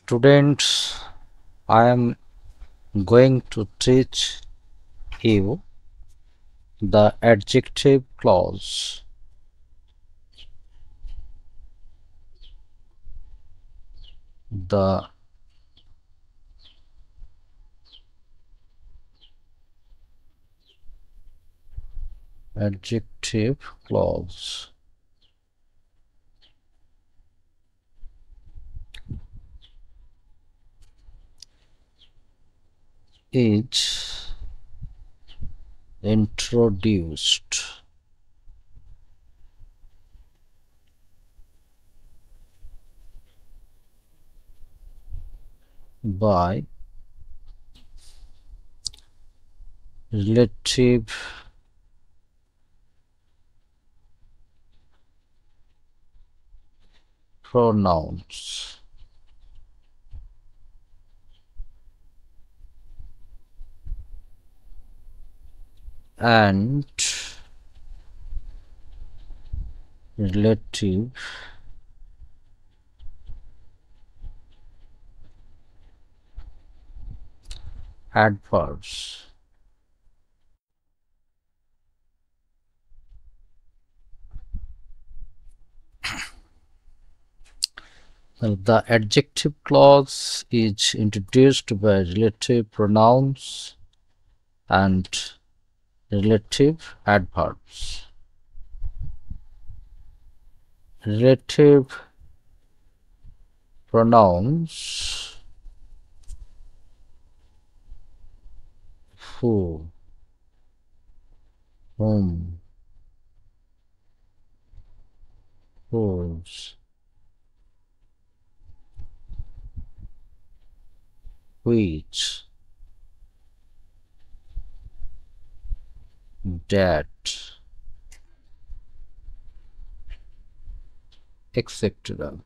Students, I am going to teach you the adjective clause. The adjective clause is introduced by relative pronouns and relative adverbs. The adjective clause is introduced by relative pronouns and relative adverbs. Relative pronouns who, whom, whose, which, that, etc.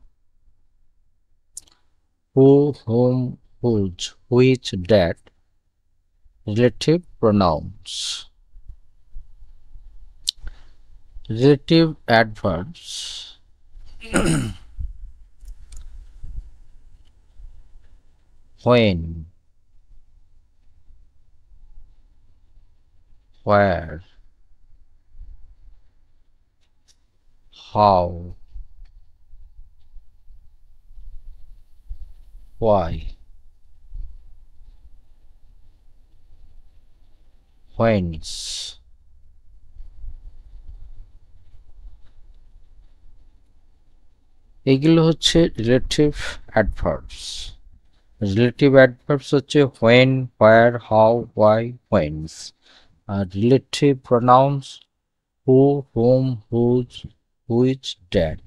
Who, whom, whose, which, that, relative pronouns. Relative adverbs when, where, how, why, whence. এগুলো হচ্ছে relative adverbs. Relative adverbs হচ্ছে when, where, how, why, whence। আর relative pronouns who, whom, whose, which, that।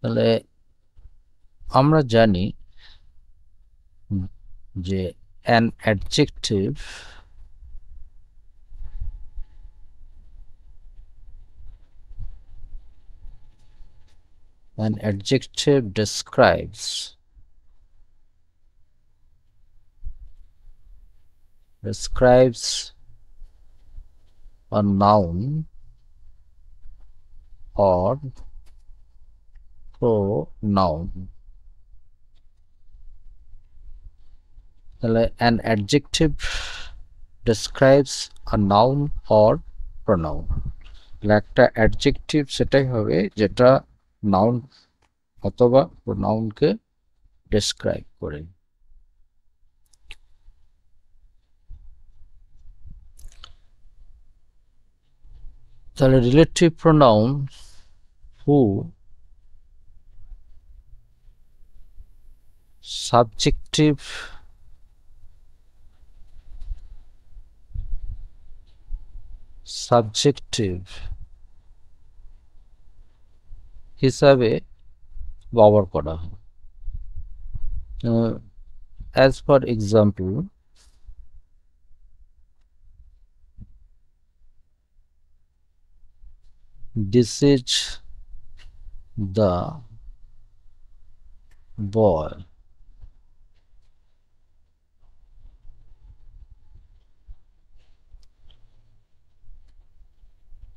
তাহলে আমরা জানি যে an adjective describes a noun or pronoun। তাহলে an adjective describes a noun or pronoun। একটা অ্যাডজেক্টিভ সেটাই হবে যেটা নাউন অথবা প্রোনাউনকে ডেসক্রাইব করে। তাহলে রিলেটিভ প্রোনাউন হু সাবজেক্টিভ হিসাবে ব্যবহার করা হয়। as for example, this is the boy।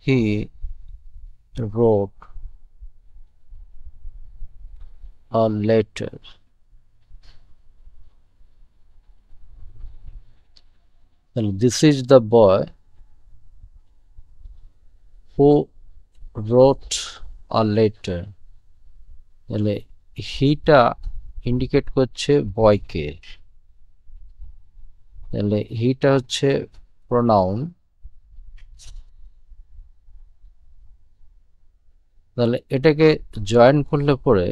he wrote a letter. And this is the boy who wrote a letter. তাহলে হিটা ইন্ডিকেট করছে বয়কে, তাহলে হিটা হচ্ছে প্রোনাউন। তাহলে এটাকে জয়েন করলে পরে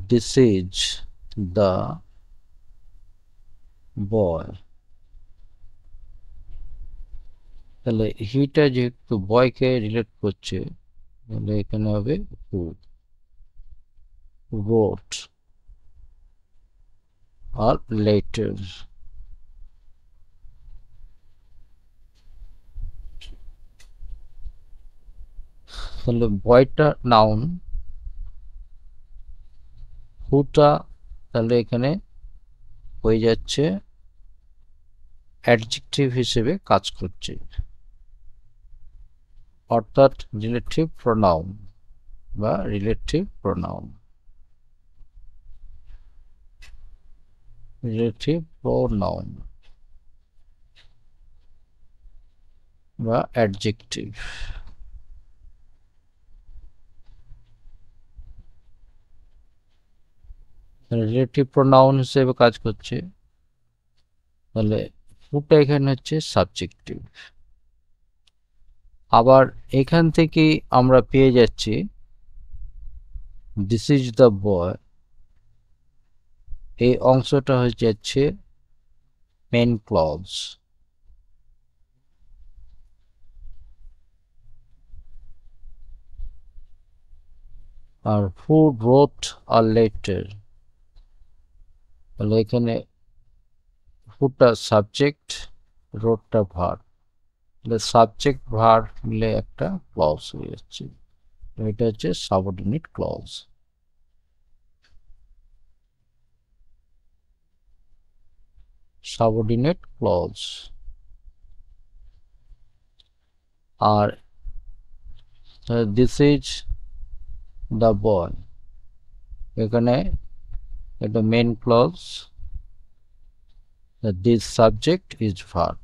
দিস ইজ দ্য বয়। তাহলে হিটা যেহেতু বয়কে রিলেট করছে, তাহলে এখানে হবে হু wrote a letter. তাহলে বয়টা নাউন, হুটা তাহলে এখানে হয়ে যাচ্ছে অ্যাডজেক্টিভ হিসেবে কাজ করছে, অর্থাৎ রিলেটিভ প্রোনাউন বা রিলেটিভ প্রোনাউন, রিলেটিভ প্রোনাউন বা অ্যাডজেক্টিভ। রিলেটিভ প্রোনাউন হিসেবে কাজ করছে, তাহলে হুটা এখানে হচ্ছে সাবজেক্টিভ। আবার এখান থেকে আমরা পেয়ে যাচ্ছি দিস ইজ দ্য বয়, এই অংশটা হয়ে যাচ্ছে মেন ক্লজ। আর হু রোট আ লেটার, তাহলে এখানে হুটা সাবজেক্ট, রোটটা ভার্ব, তাহলে সাবজেক্ট ভার্ব মিলে একটা ক্লজ হয়ে যাচ্ছে, এটা হচ্ছে সাবঅর্ডিনেট ক্লজ। Subordinate clause. আর দিস ইজ দ্য বয়, এখানে এটা main clause, this subject is verb,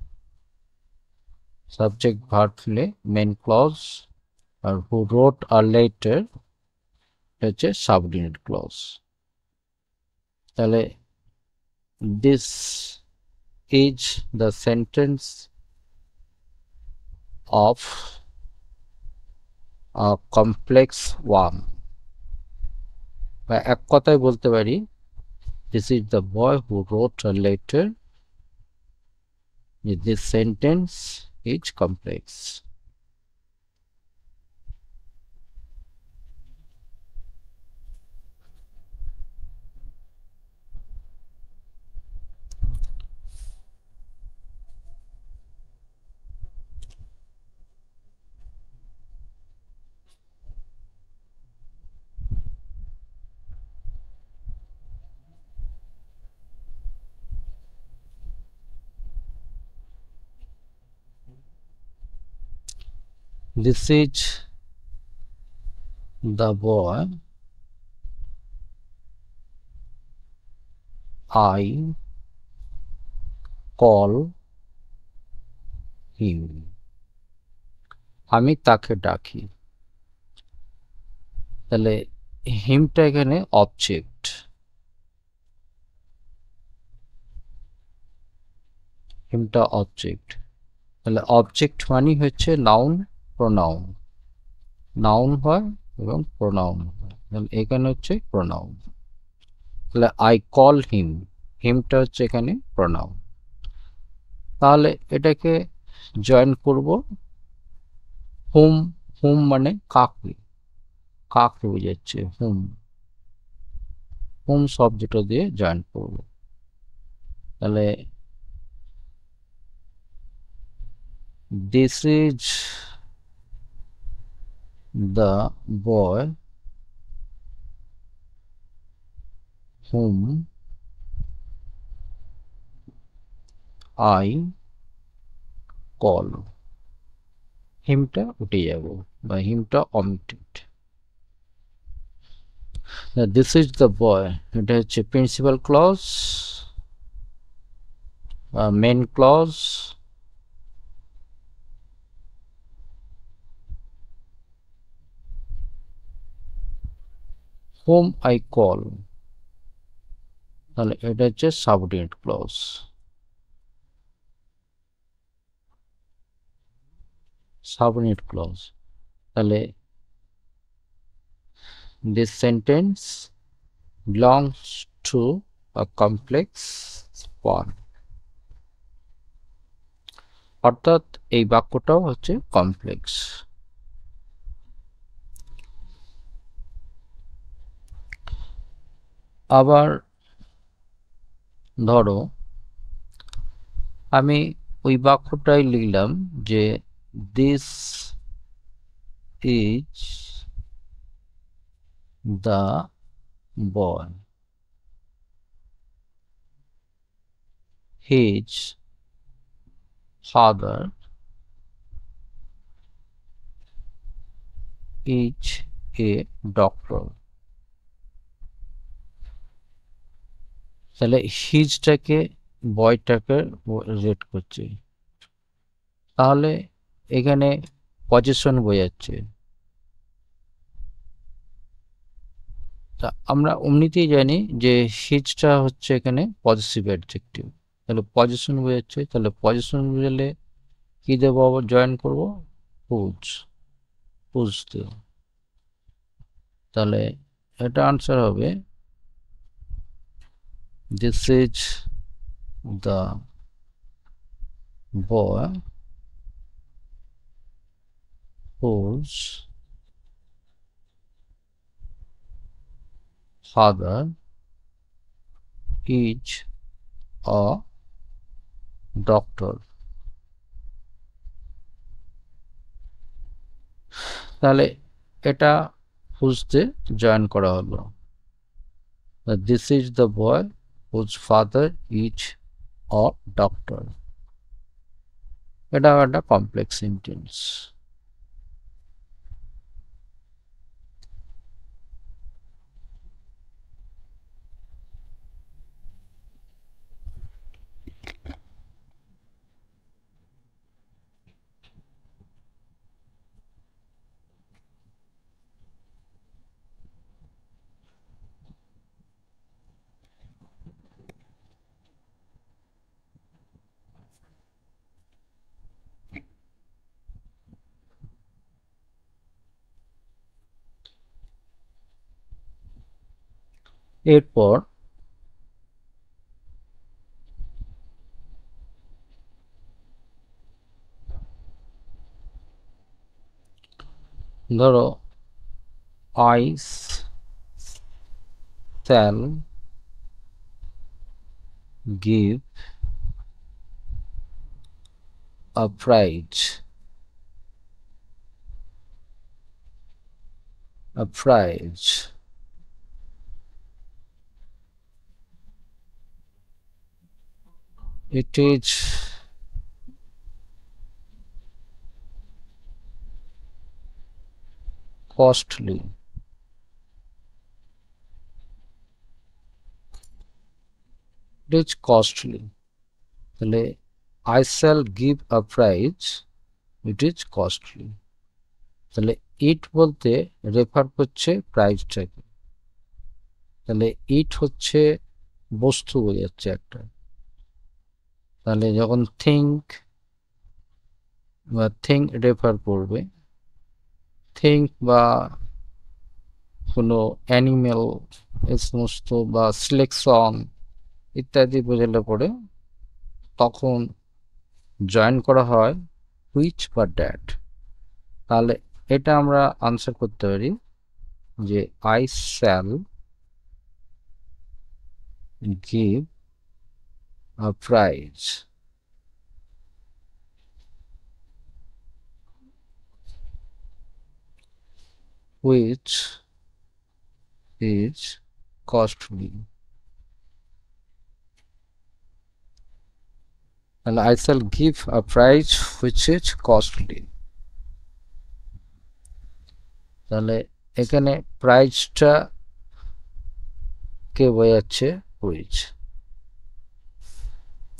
subject verb মিলে মেন ক্লজ। আর হু রোট আ লেটার হচ্ছে সাবঅর্ডিনেট ক্লজ। তাহলে this is the sentence of a complex one, বা এক কথায় বলতে পারি this is the boy who wrote a letter, this sentence is complex. This is the boy I call him. আমি তাকে ডাকি। তাহলে হিমটা এখানে অবজেক্ট, হিমটা অবজেক্ট, তাহলে অবজেক্ট মানে হচ্ছে নাউন প্রোনাউন, নাউন হয় এবং প্রোনাউন হয়, তাহলে এখানে হচ্ছে প্রোনাউন। তাহলে আই কল হিম, হিমটা হচ্ছে এখানে প্রোনাউন। তাহলে এটাকে জয়েন করব হুম, হুম মানে কাকে, কাকে বোঝাচ্ছে হুম, হুম শব্দটা দিয়ে জয়েন করব। তাহলে this is the boy whom I call, হিমটা উঠে যাব বা হিমটা omitted. This is the boy, এটা হচ্ছে principal clause, main clause, whom I call, তাহলে এটা হচ্ছে সাবঅর্ডিনেট ক্লজ। সাবঅর্ডিনেট ক্লজ, তাহলে this sentence belongs to a complex form, অর্থাৎ এই বাক্যটাও হচ্ছে কমপ্লেক্স। আবার ধরো আমি ওই বাক্যটাই লিখলাম যে this is the boy, his father is a doctor. তাহলে হিজটাকে বয়টাকে রেট করছে, তাহলে এখানে পজিশন বোঝাচ্ছে। তা আমরা এমনিতেই জানি যে হিজটা হচ্ছে এখানে পজিটিভ অ্যাডজেক্টিভ, তাহলে পজিশন বোঝাচ্ছে। তাহলে পজিশন বোঝালে কি দেবো, আবার জয়েন করবো হুজ, হুজ দেব। তাহলে এটা আনসার হবে this is the boy whose father is a doctor। তাহলে এটা খুঁজতে জয়েন করা হলো, this is the boy whose father is a doctor. এটাও একটা কমপ্লেক্স সেন্টেন্স। এরপর ধরো I shall give a prize, a prize, it is costly, it is costly। তাহলে I shall give a prize, it is costly। তাহলে ইট বলতে refer করছে প্রাইজটাকে, তাহলে ইট হচ্ছে বস্তু বোঝাচ্ছে একটা। তাহলে যখন থিঙ্ক বা থিঙ্ক রেফার করবে, থিঙ্ক বা কোনো অ্যানিমেল এই সমস্ত বা সিলেকশন ইত্যাদি বোঝালে পরে তখন জয়েন করা হয় হুইচ বা ড্যাট। তাহলে এটা আমরা আনসার করতে পারি যে I shall give a prize which is costly। তাহলে I shall give a prize which is costly। তাহলে এখানে প্রাইজটা কে বোঝাচ্ছে? হুইচ।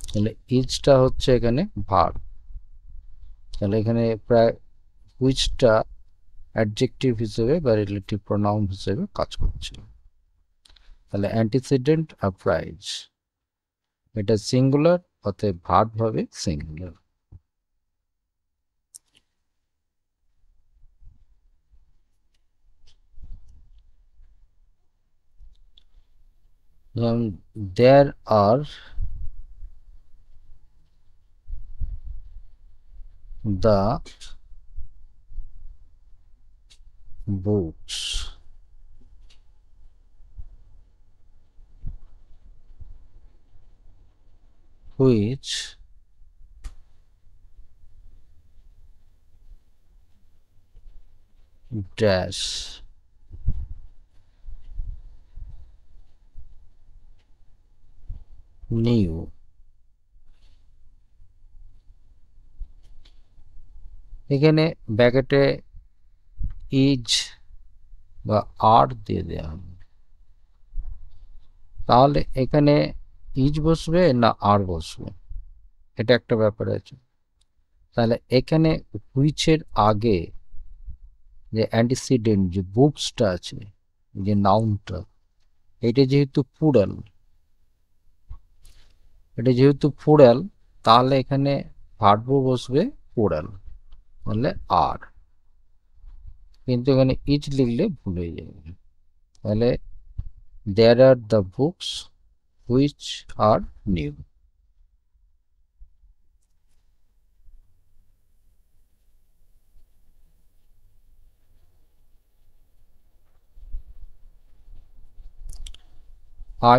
তাহলে ইজটা হচ্ছে এখানে ভার্ব। তাহলে এখানে প্রায় হুইচটা অ্যাডজেক্টিভ হিসেবে বা রিলেটিভ প্রোনাউন হিসেবে কাজ করছে। তাহলে অ্যান্টিসিডেন্ট আর প্রাইজ, এটা সিঙ্গুলার, অতএব ভার্ব হবে singular. There are the books which dash new। এখানে ব্র্যাকেটে ইজ বা আর দিয়ে দেওয়া হবে। তাহলে এখানে ইজ বসবে না আর বসবে, এটা একটা ব্যাপার আছে। তাহলে এখানে হুইচের আগে যে অ্যান্টিসিডেন্ট যে বুকসটা আছে, যে নাউনটা, এটা যেহেতু প্লুরাল, তাহলে এখানে ভার্বও বসবে প্লুরাল, তাহলে আর। কিন্তু এখানে ইজ লিখলে ভুল হয়ে যাবে। তাহলে there are the books which are new.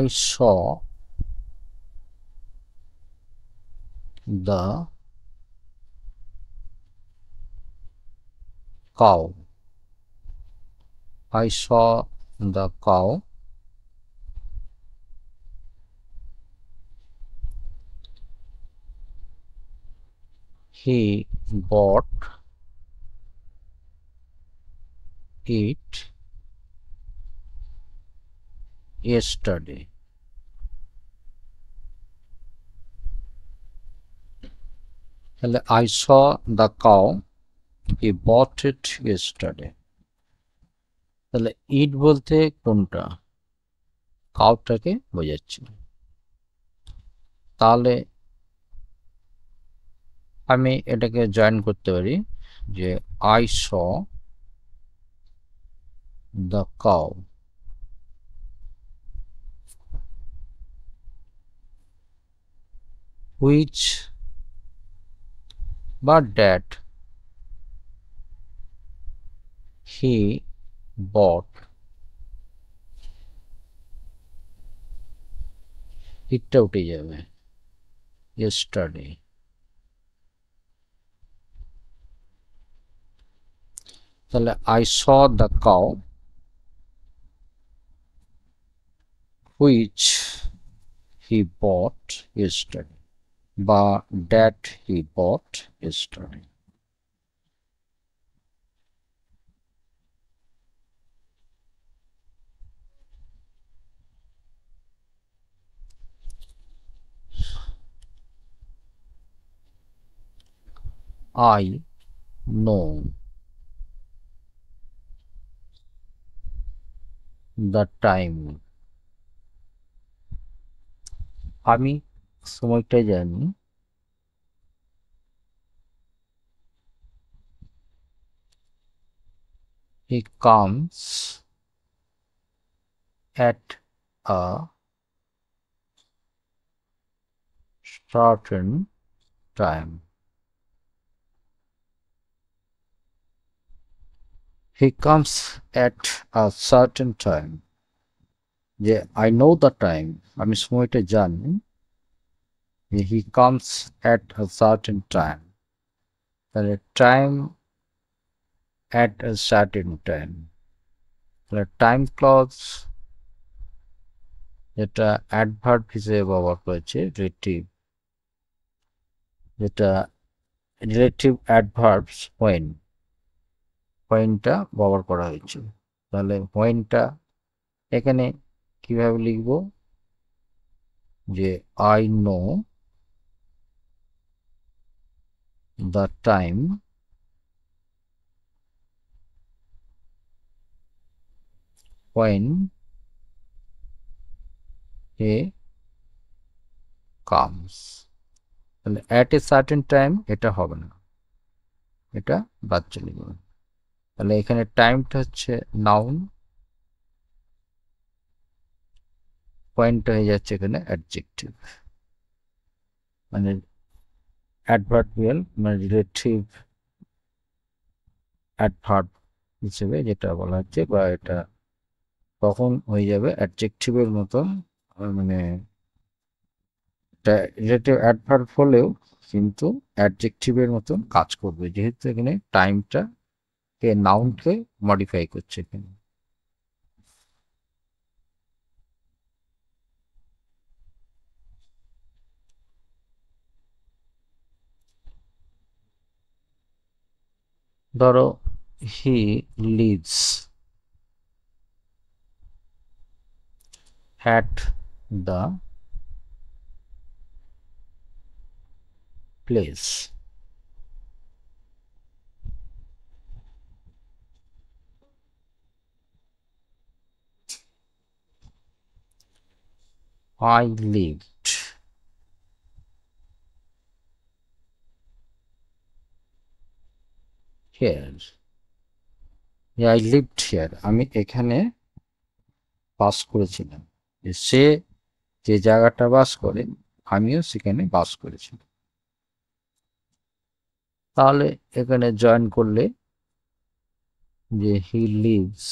I saw the cow। I saw the cow he bought it yesterday। তাহলে I saw the cow he bought it yesterday। তাহলে ইট বলতে কোনটা? কাউটাকে বোঝাচ্ছে। তাহলে আমি এটাকে জয়েন করতে পারি যে I saw the cow which বা that he bought, ইটটা উঠে যাবে, yesterday। তাহলে I saw the cow which he bought yesterday বা that he bought yesterday। I know the time। আমি সময়টা জানি। He comes at a certain time। He comes at a certain time, যে I know the time, আমি সময়টা জানি। He comes at a certain time, তাহলে time at a certain time, তাহলে time clause যেটা অ্যাডভার্ব হিসেবে ব্যবহার করেছে রেটিভ, যেটা রিলেটিভ অ্যাডভার্বস হোয়েনটা ব্যবহার করা হয়েছে। তাহলে হোয়েনটা এখানে কিভাবে লিখব, যে I know the time when he comes. তাহলে অ্যাট এ সার্টেন টাইম এটা হবে না, এটা বাদ চলে যাবে। তাহলে এখানে টাইমটা হচ্ছে নাউন, পয়েন্টটা হয়ে যাচ্ছে এখানে অ্যাডজেক্টিভ, মানে অ্যাডভার্বিয়াল মানে রিলেটিভ অ্যাডভার্ব হিসেবে যেটা বলা হচ্ছে, বা এটা তখন হয়ে যাবে অ্যাডজেক্টিভের মতন, মানে এটা রিলেটিভ অ্যাডভার্ব হলেও কিন্তু অ্যাডজেক্টিভের মতন কাজ করবে, যেহেতু এখানে টাইমটা কে নাউনকে মডিফাই করছে এখানে। ধরো he lives at the place. I lived here. Yeah, I lived here. আমি এখানে বাস করেছিলাম। সে যে জায়গাটা বাস করে আমিও সেখানে বাস করেছিলাম। তাহলে এখানে জয়েন করলে যে he lives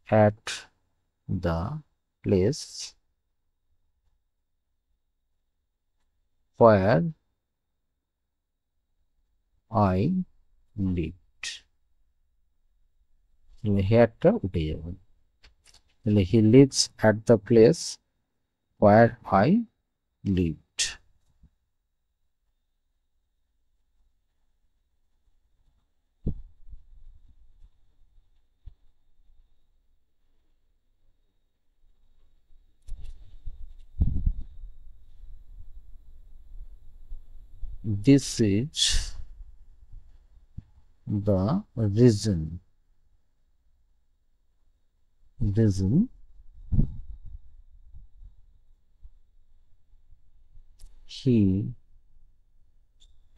at the place where I lived. হেয়ারটা উঠে যাবে। তাহলে he lives at the place where I lived. This is the reason he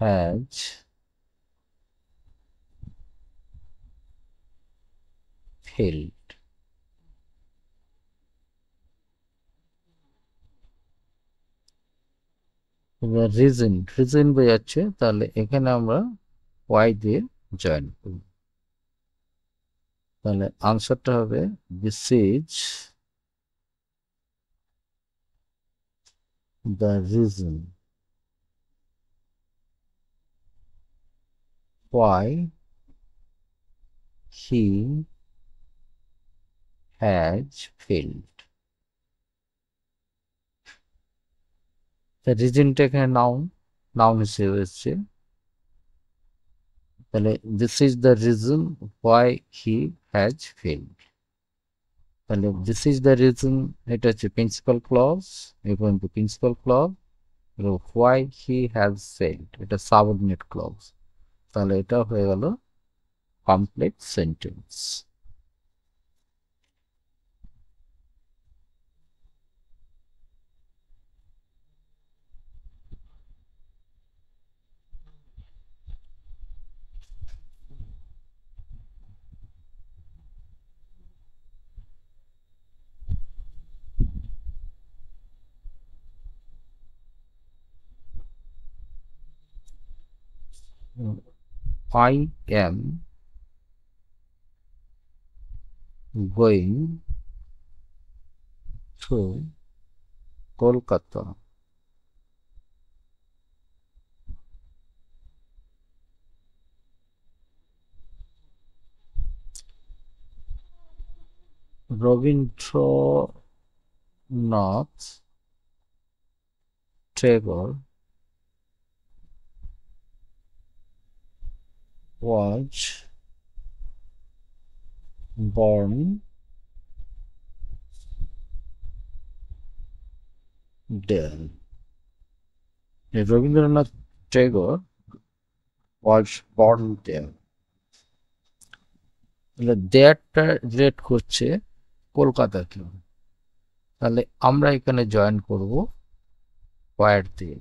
has failed. Reason বোঝাচ্ছে, তাহলে এখানে আমরা ওয়াই দিয়ে জয়েন করব। তাহলে আনসারটা হবে this is the reason why he has failed. রিজনটা এখানে নাউন হিসেবে এসছে। তাহলে this is the reason why he has failed. তাহলে দিস ইজ দ্য রিজন এটা হচ্ছে প্রিন্সিপাল ক্লজ, এবং principal clause why he has failed এটা সাবঅর্ডিনেট ক্লজ। তাহলে এটা হয়ে গেল complete sentence. I am going to Kolkata. Rabindranath Tagore was born there. Rabindranath Tagore was born there. দেয়ারটা relate করছে কলকাতাকে, তাহলে আমরা এখানে জয়েন করব ওয়ার দিয়ে।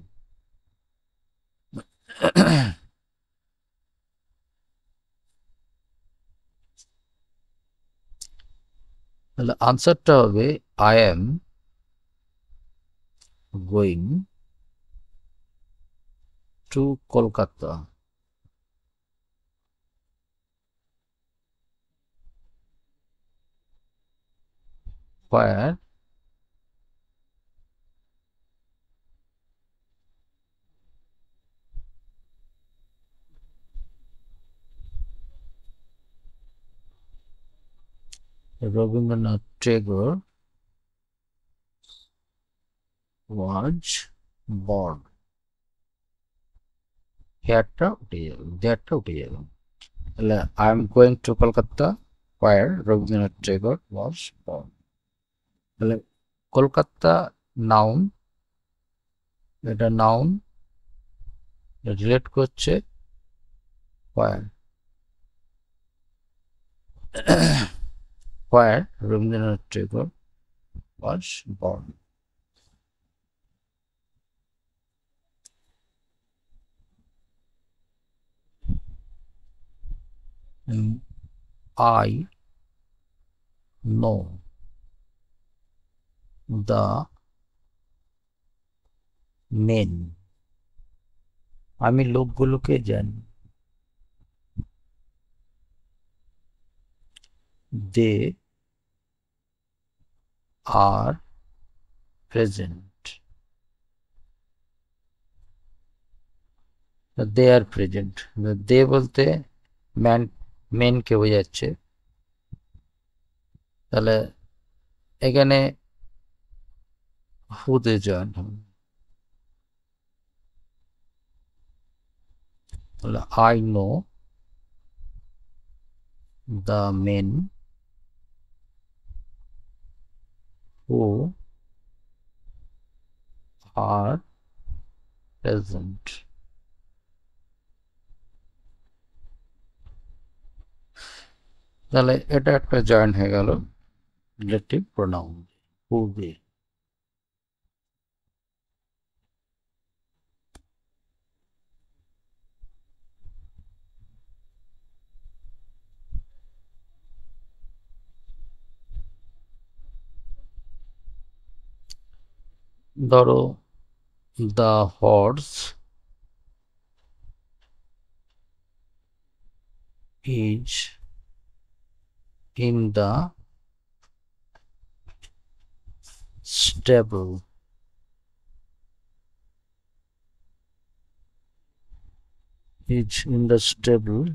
তাহলে আনসারটা হবে I am going to Kolkata where Rabindranath Tagore was born. হেয়ারটা উঠে যাবে, দেয়ারটা উঠে যাবে। তাহলে I am going to Kolkata where Rabindranath Tagore was born। তাহলে কলকাতা নাউন, এটা নাউন রিলেট করছে where where Rabindranath Tagore was born। I know the men, আমি লোকগুলোকে জানি। they are present, they are present। they বলতে ম্যান মেনকে বোঝাচ্ছে, তাহলে এখানে হুতে জয়েন হবে। তাহলে I know the men who are present. তাহলে এটা একটা জয়েন হয়ে গেল রিলেটিভ প্রোনাউন হু দিয়ে। ধরো the horse is in the stable, is in the stable,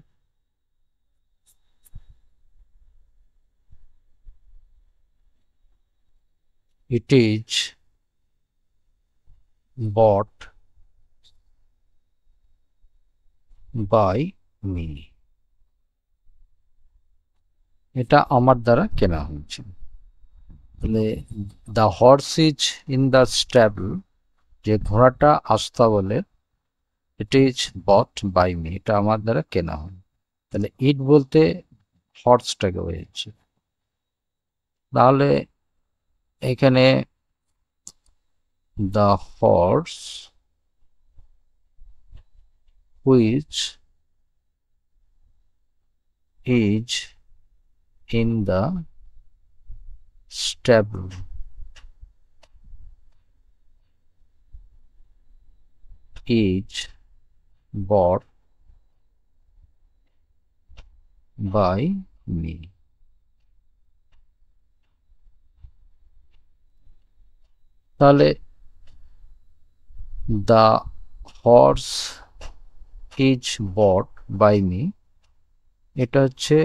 it is bought by me, এটা আমার দ্বারা কেনা হয়েছে। তাহলে the horse is in the stable, যে ঘোড়াটা আস্তাবলে, it is bought by me, এটা আমার দ্বারা কেনা হয়। তাহলে ইট বলতে হর্সটাকে বোঝাচ্ছে। তাহলে এখানে the horse which is in the stable is bought by me। তাহলে the horse is bought by me, এটা হচ্ছে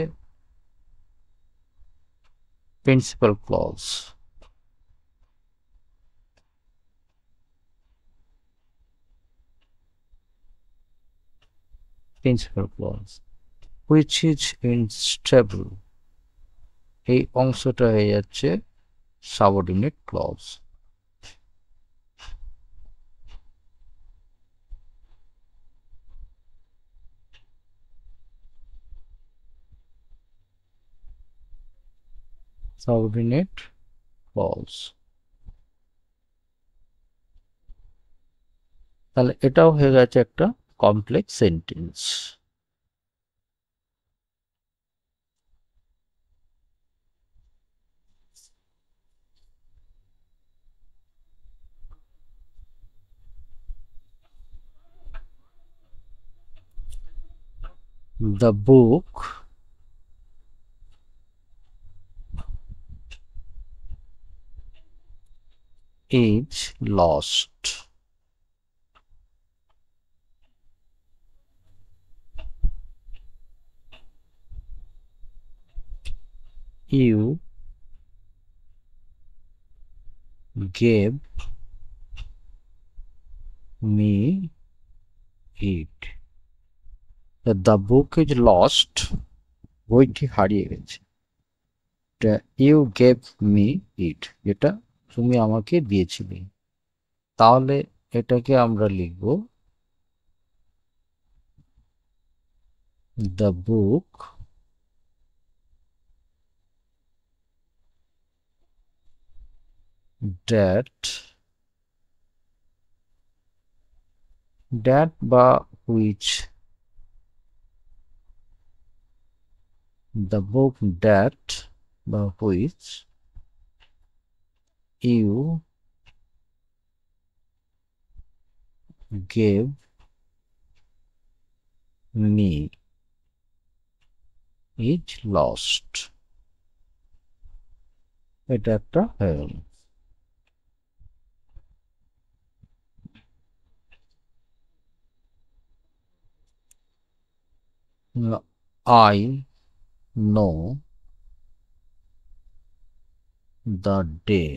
principal clause. Principal clause which is unstable, এই অংশটা হয়ে যাচ্ছে সাবঅর্ডিনেট ক্লজ। সাবঅর্ডিনেট ক্লজ, তাহলে এটাও হয়ে গেছে একটা complex sentence. The book is lost. You gave me it. The book is lost, বইটি হারিয়ে গেছে। ইউ গেভ মি ইট, যেটা তুমি আমাকে দিয়েছিলে। তাহলে এটাকে আমরা লিখব the book that বা which, the book that বা which you gave me is lost, এটা একটা হয়ে গেল। I know the day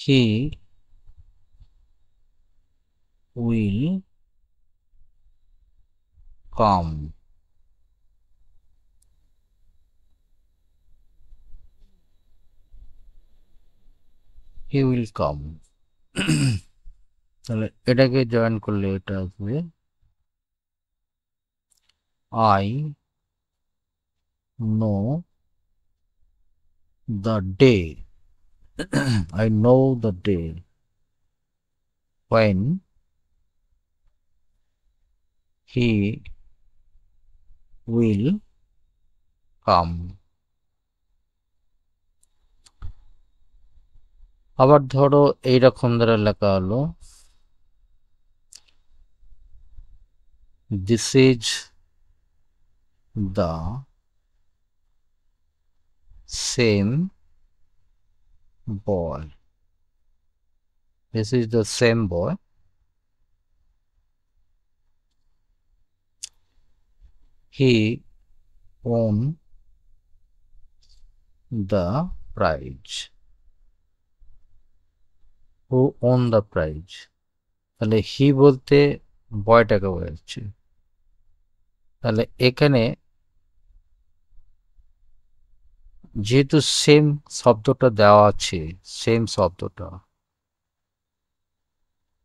he will come, he will come। তাহলে এটাকে জয়েন করলে এটা আসবে I know the day I know the day when he will come। আবার ধরো এইরকম দ্বারা লেখা হলো this is the same boy, this is the same boy he won the prize, who won the prize। তাহলে হি বলতে বয়টাকে বোঝাচ্ছে। তাহলে এখানে যেহেতু সেম শব্দটা দেওয়া আছে, সেম শব্দটা,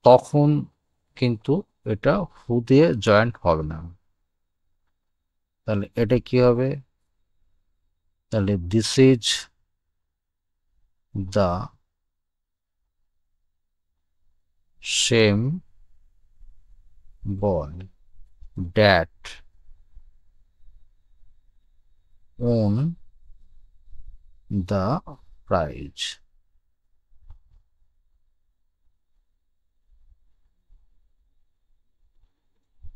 তখন কিন্তু এটা হু দিয়ে জয়েন্ট হবে না। তাহলে এটা কি হবে? তাহলে this is the same boy that won the prize.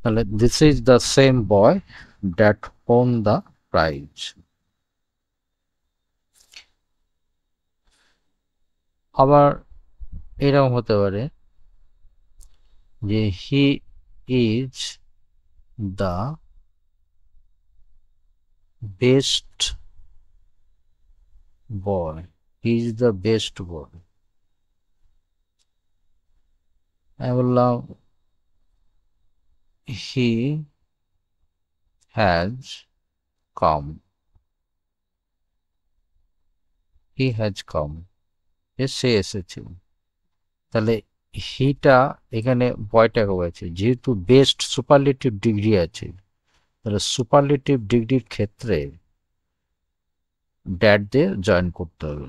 তাহলে this is the same boy that won the prize. আবার এরকম হতে পারে যে he is the best boy, he is the best boy. আমি বললাম he has come, he has come, সে এসেছে। তাহলে হিটা এখানে বয়টাকে বলেছে, যেহেতু বেস্ট সুপারলেটিভ ডিগ্রি আছে, তাহলে সুপারলেটিভ ডিগ্রির ক্ষেত্রে ড্যাট দিয়ে জয়েন করতে হবে,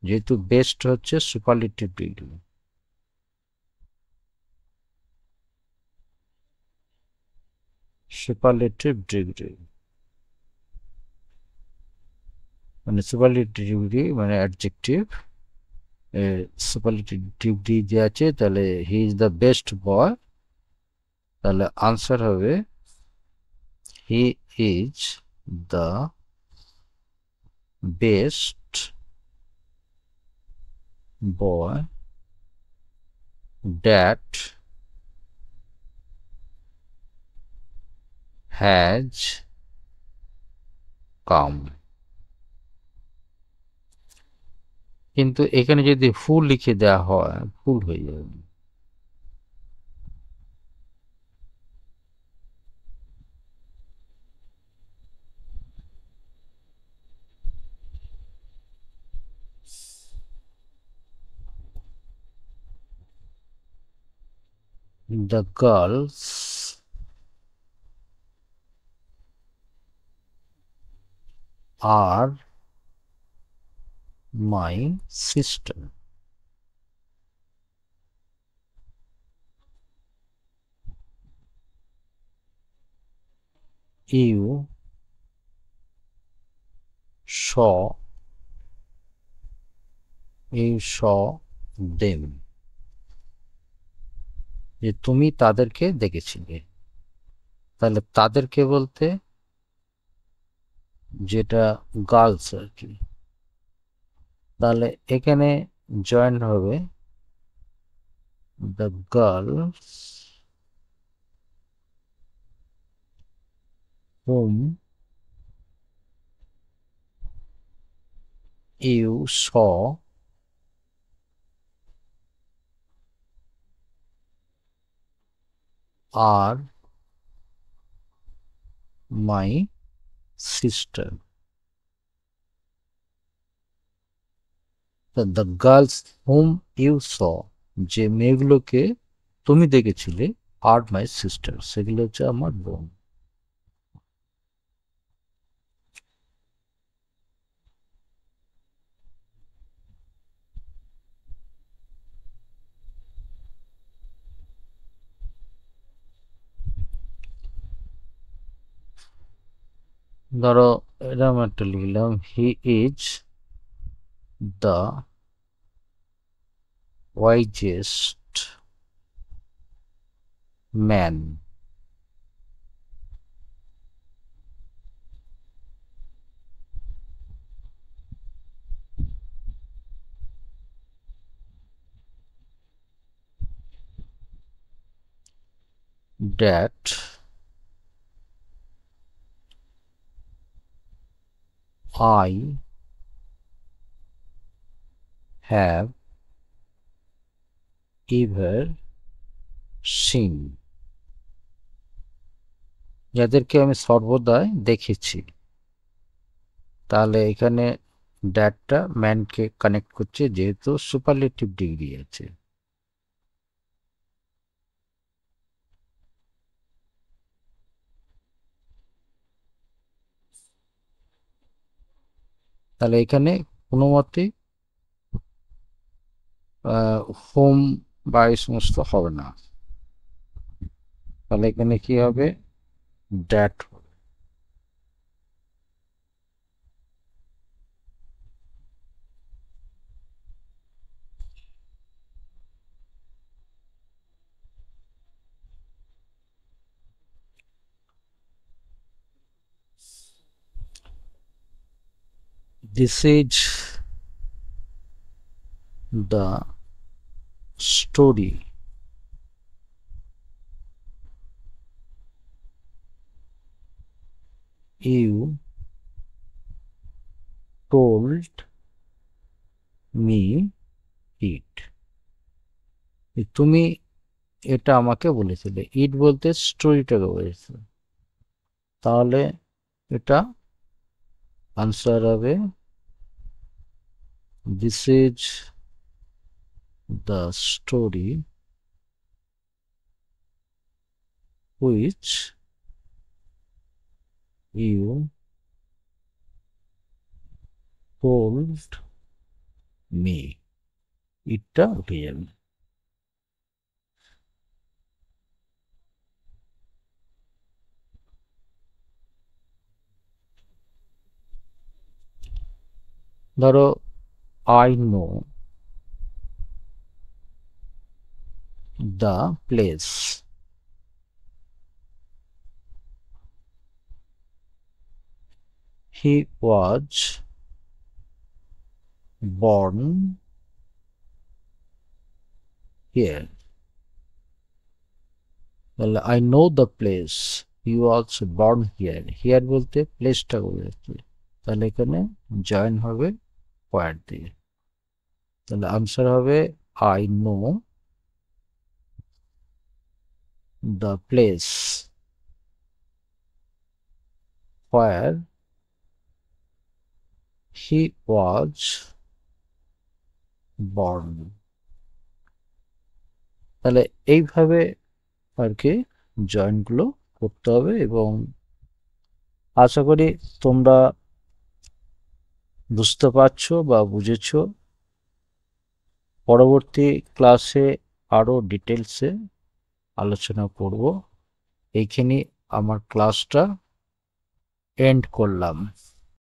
যেহেতু বেস্ট হচ্ছে সুপারলেটিভ ডিগ্রি। সুপারলেটিভ ডিগ্রি মানে সুপারলেটিভ ডিগ্রি মানে অ্যাডজেক্টিভ, সুপারলেটিভ ডিগ্রি যে আছে, তাহলে he is the best boy, তাহলে আনসার হবে he is the best boy that has come. কিন্তু এখানে যদি হু লিখে দেওয়া হয় ভুল হয়ে যাবে। The girls are my sister. You saw them. যে তুমি তাদেরকে দেখেছিলে, তাহলে তাদেরকে বলতে যেটা গার্লস আর কি, তাহলে এখানে জয়েন হবে the girls whom you saw are my sister. The girls whom you saw, যে মেয়েগুলোকে তুমি দেখেছিলে, আর মাই সিস্টার, সেগুলো হচ্ছে আমার বোন। ধরো এরকম একটা লিখলাম, হি is the wisest man that I have ever seen, যাদেরকে আমি সর্বদাই দেখেছি। তাহলে এখানে দ্যাটটা ম্যানকে কানেক্ট করছে, যেহেতু সুপারলেটিভ ডিগ্রি আছে। তাহলে এখানে কোনো মতে হোম বা এই সমস্ত হবে না, তাহলে এখানে কি হবে, that. This is the story you told me it. তুমি এটা আমাকে বলেছিল, ইট বলতে স্টোরিটাকে বলেছিল, তাহলে এটা আনসার হবে this is the story which you told me. ইটটা উঠে যাবে। ধরো I know the place he was born here, তাহলে I know the place he was born here, here বলতে প্লেসটা বোঝাচ্ছে, তাহলে এখানে জয়েন হবে পয়েন্ট দিয়ে, তাহলে আনসার হবে I know the place where he was born। তাহলে এইভাবে আর কি জয়েন্টগুলো করতে হবে, এবং আশা করি তোমরা বুঝতে পারছো বা বুঝেছো। পরবর্তী ক্লাসে আরো ডিটেলসে আলোচনা করব। এইখানে আমার ক্লাসটা এন্ড করলাম।